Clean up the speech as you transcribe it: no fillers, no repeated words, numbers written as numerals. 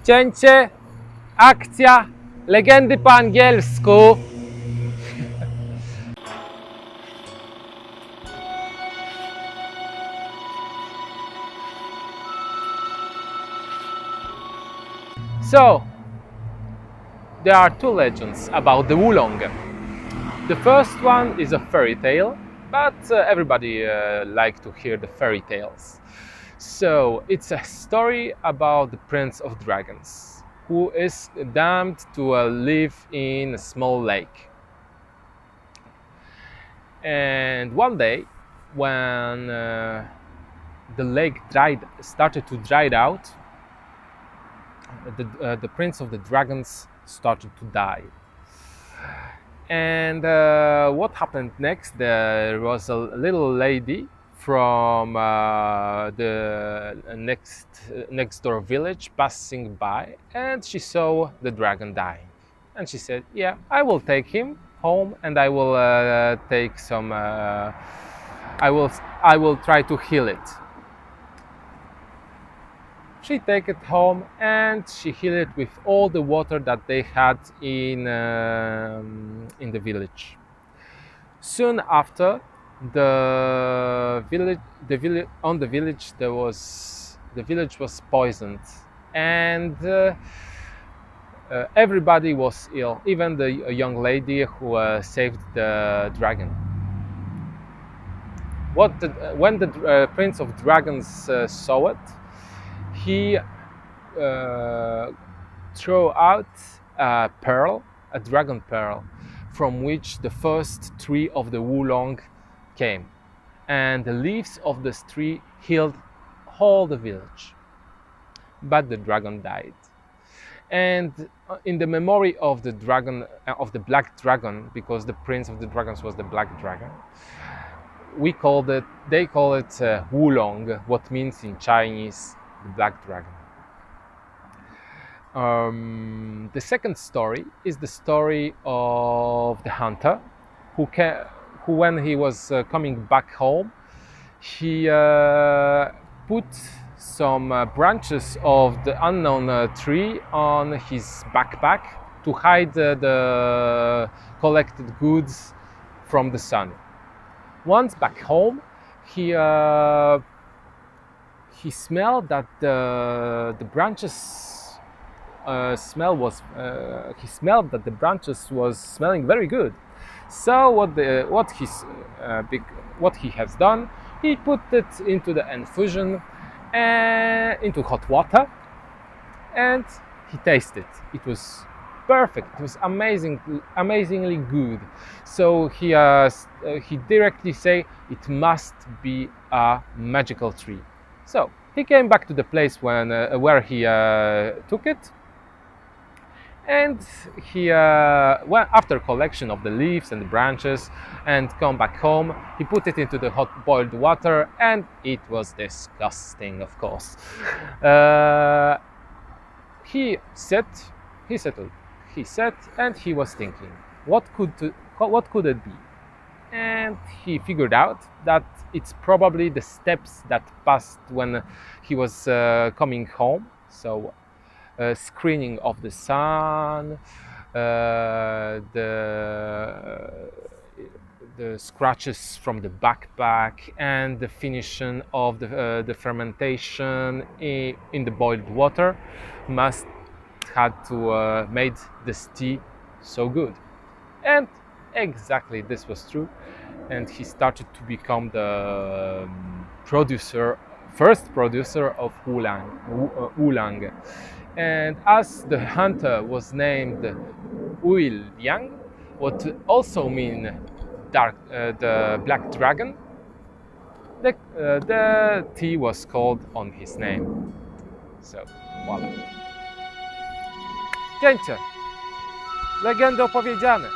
Cięcie, akcja, legendy po angielsku. So, there are two legends about the oolong. The first one is a fairy tale, but everybody likes to hear the fairy tales. So, it's a story about the Prince of Dragons, who is damned to live in a small lake. And one day, when the lake started to dry out, the Prince of the Dragons started to die. And what happened next? There was a little lady from the next door village passing by, and she saw the dragon dying. And she said, "Yeah, I will take him home, and I will take some. I will try to heal it." She take it home and she healed it with all the water that they had in the village. Soon after, the village was poisoned, and everybody was ill, even the young lady who saved the dragon. When the Prince of Dragons saw it, he threw out a pearl, a dragon pearl, from which the first tree of the oolong came, and the leaves of this tree healed all the village. But the dragon died, and in the memory of the dragon, of the black dragon, because the Prince of the Dragons was the black dragon, they call it oolong, what means in Chinese the black dragon. The second story is the story of the hunter who when he was coming back home, he put some branches of the unknown tree on his backpack to hide the collected goods from the sun. Once back home, he smelled that the branches he smelled that the branches was smelling very good. So what he has done, he put it into the infusion into hot water, and he tasted. It was perfect. It was amazingly good. So he directly say it must be a magical tree. So he came back to the place where he took it, and he, after collection of the leaves and the branches, and come back home, he put it into the hot boiled water, and it was disgusting, of course. He sat, and he was thinking, what could it be? And he figured out that it's probably the steps that passed when he was coming home. So screening of the sun, the scratches from the backpack, and the finishing of the fermentation in the boiled water must had to made this tea so good. And exactly this was true, and he started to become the first producer of oolong. And as the hunter was named Oolong, what also mean the black dragon, the tea was called on his name. So, voila. Cięcie. Legendy opowiedziane.